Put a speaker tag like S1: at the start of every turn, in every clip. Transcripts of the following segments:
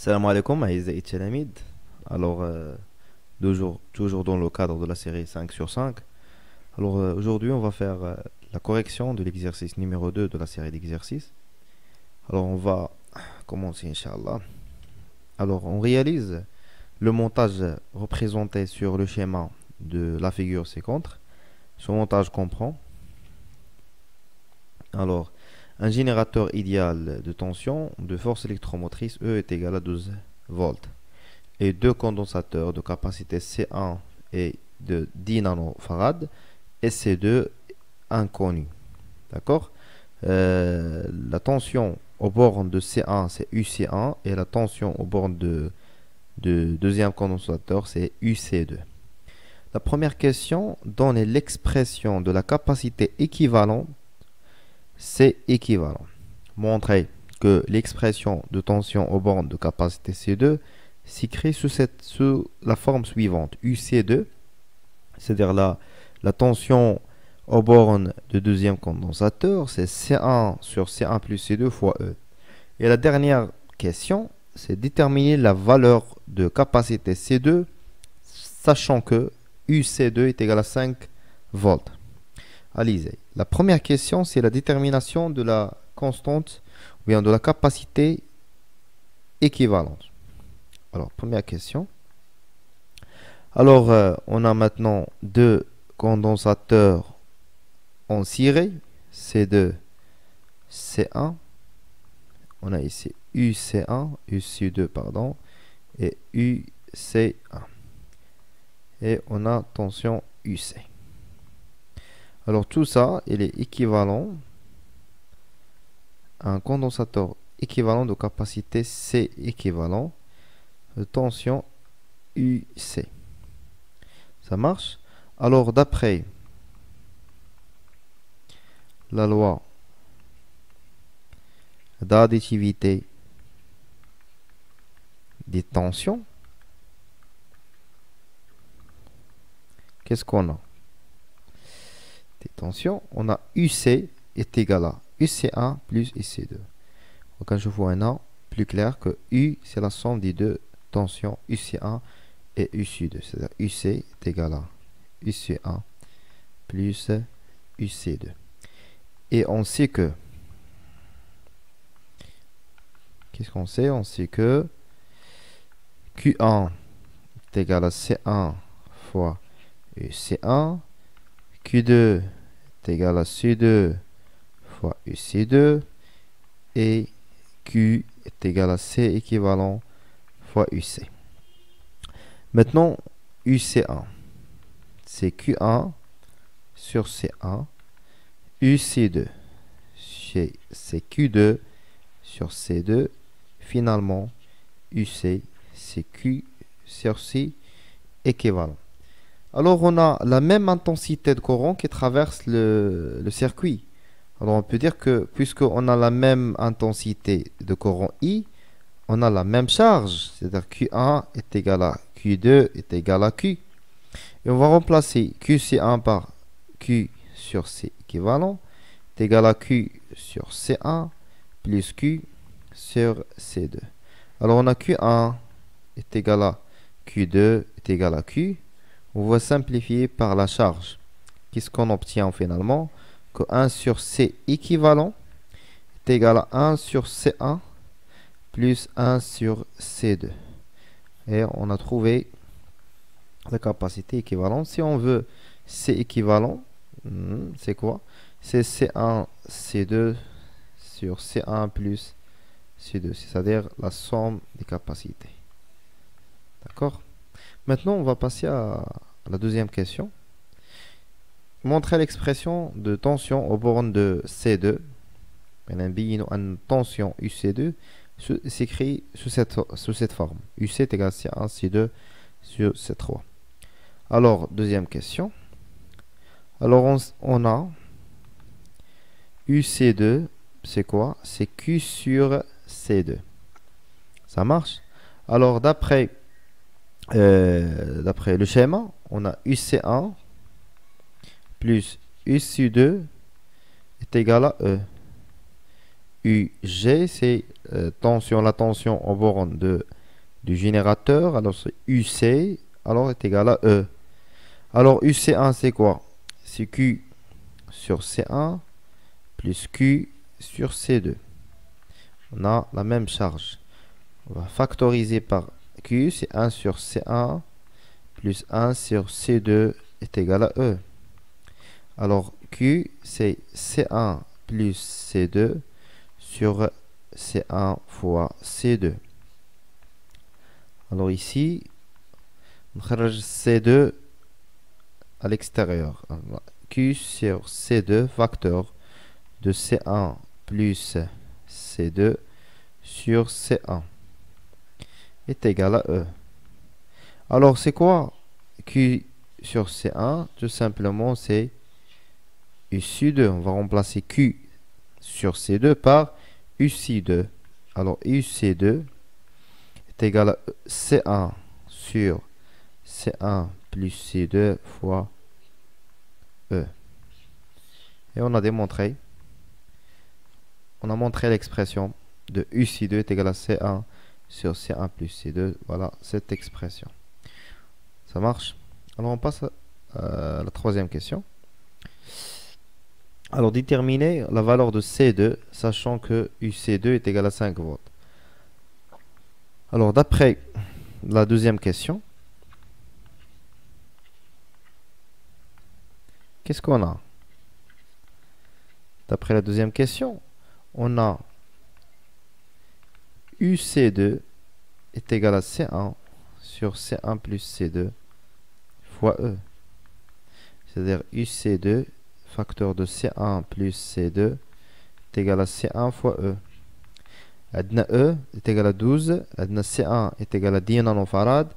S1: Salam alaikum, Aïzaï Tchelamid. Alors, toujours dans le cadre de la série 5 sur 5. Alors, aujourd'hui, on va faire la correction de l'exercice numéro 2 de la série d'exercices. Alors, on va commencer, Inch'Allah. Alors, on réalise le montage représenté sur le schéma de la figure ci-contre. Ce montage comprend, alors, un générateur idéal de tension de force électromotrice E est égal à 12 volts. Et deux condensateurs de capacité C1 et de 10 nanofarad et C2 inconnus. D'accord. La tension aux bornes de C1 c'est UC1 et la tension aux bornes de deuxième condensateur c'est UC2. La première question donne l'expression de la capacité équivalente C équivalent. Montrer que l'expression de tension aux bornes de capacité C2 s'écrit sous la forme suivante. UC2, c'est-à-dire la tension aux bornes de deuxième condensateur, c'est C1 sur C1 plus C2 fois E. Et la dernière question, c'est déterminer la valeur de capacité C2, sachant que UC2 est égal à 5 volts. Allez, la première question, c'est la détermination de la constante ou bien de la capacité équivalente. Alors, première question. Alors, on a maintenant deux condensateurs en ciré, C2, C1. On a ici UC1, UC2, pardon, et UC1. Et on a tension UC. Alors, tout ça, il est équivalent à un condensateur équivalent de capacité C équivalent de tension UC. Ça marche? Alors, d'après la loi d'additivité des tensions, qu'est-ce qu'on a? Des tensions, on a UC est égal à UC1 plus UC2. Donc, quand je vois un A, plus clair que U, c'est la somme des deux tensions UC1 et UC2. C'est-à-dire UC est égal à UC1 plus UC2. Et on sait que, qu'est-ce qu'on sait? On sait que Q1 est égal à C1 fois UC1. Q2 est égal à C2 fois UC2. Et Q est égal à C équivalent fois UC. Maintenant, UC1, c'est Q1 sur C1. UC2, c'est Q2 sur C2. Finalement, UC, c'est Q sur C équivalent. Alors, on a la même intensité de courant qui traverse le circuit. Alors, on peut dire que puisqu'on a la même intensité de courant I, on a la même charge. C'est-à-dire Q1 est égal à Q2 est égal à Q. Et on va remplacer QC1 par Q sur C équivalent est égal à Q sur C1 plus Q sur C2. Alors, on a Q1 est égal à Q2 est égal à Q. On va simplifier par la charge. Qu'est-ce qu'on obtient finalement? Que 1 sur C équivalent est égal à 1 sur C1 plus 1 sur C2. Et on a trouvé la capacité équivalente. Si on veut C équivalent, c'est quoi? C'est C1, C2 sur C1 plus C2, c'est-à-dire la somme des capacités. D'accord? Maintenant, on va passer à la deuxième question. Montrer l'expression de tension aux bornes de C2. Une tension UC2 s'écrit sous cette forme. UC est égal à C1, C2 sur C3. Alors, deuxième question. Alors, on a UC2, c'est quoi? C'est Q sur C2. Ça marche? Alors, d'après le schéma, on a UC1 plus UC2 est égal à E. UG, c'est la tension en borne du générateur. Alors c'est UC, alors est égal à E. Alors UC1 c'est quoi? C'est Q sur C1 plus Q sur C2. On a la même charge. On va factoriser par Q, c'est 1 sur C1 plus 1 sur C2 est égal à E. Alors Q, c'est C1 plus C2 sur C1 fois C2. Alors ici, on خرج C2 à l'extérieur. Q sur C2, facteur de C1 plus C2 sur C1 est égal à E. Alors c'est quoi Q sur C1? Tout simplement c'est UC2. On va remplacer Q sur C2 par UC2. Alors UC2 est égal à C1 sur C1 plus C2 fois E. Et on a démontré, on a montré l'expression de UC2 est égal à C1 sur C1 plus C2. Voilà cette expression. Ça marche? Alors on passe à la troisième question. Alors déterminer la valeur de C2, sachant que UC2 est égal à 5 volts. Alors d'après la deuxième question, qu'est-ce qu'on a? D'après la deuxième question, on a UC2 est égal à C1 sur C1 plus C2 fois E. C'est-à-dire UC2, facteur de C1 plus C2 est égal à C1 fois E. عندنا E est égal à 12, عندنا C1 est égal à 10 nanofarad,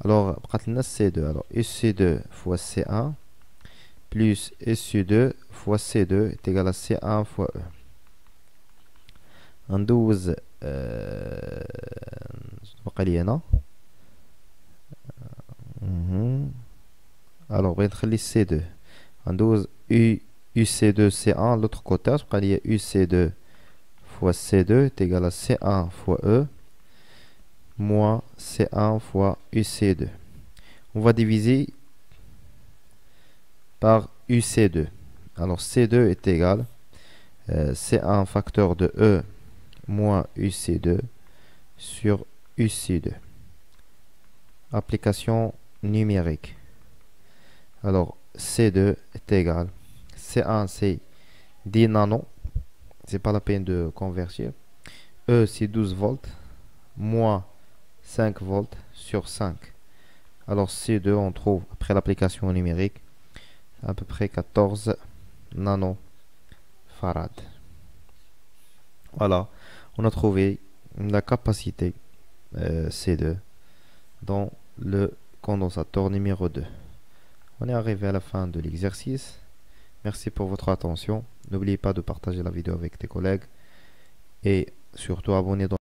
S1: alors بقات لنا C2. Alors UC2 fois C1 plus SU2 fois C2 est égal à C1 fois E. ندوز بقى لي هنا. alors بغيت نخلي C2. ندوز UC2 C1 l'autre côté, بقى لي UC2 fois C2 est égal à C1 fois E moins C1 fois UC2. On va diviser par UC2. Alors C2 est égal C1 facteur de E moins UC2 sur UC2. Application numérique. Alors C2 est égal, C1 c'est 10 nano, c'est pas la peine de convertir. E c'est 12 volts, moins 5 volts sur 5. Alors C2 on trouve, après l'application numérique, à peu près 14 nanofarad. Voilà, on a trouvé la capacité C2 dans le condensateur numéro 2. On est arrivé à la fin de l'exercice. Merci pour votre attention. N'oubliez pas de partager la vidéo avec tes collègues et surtout abonnez-vous.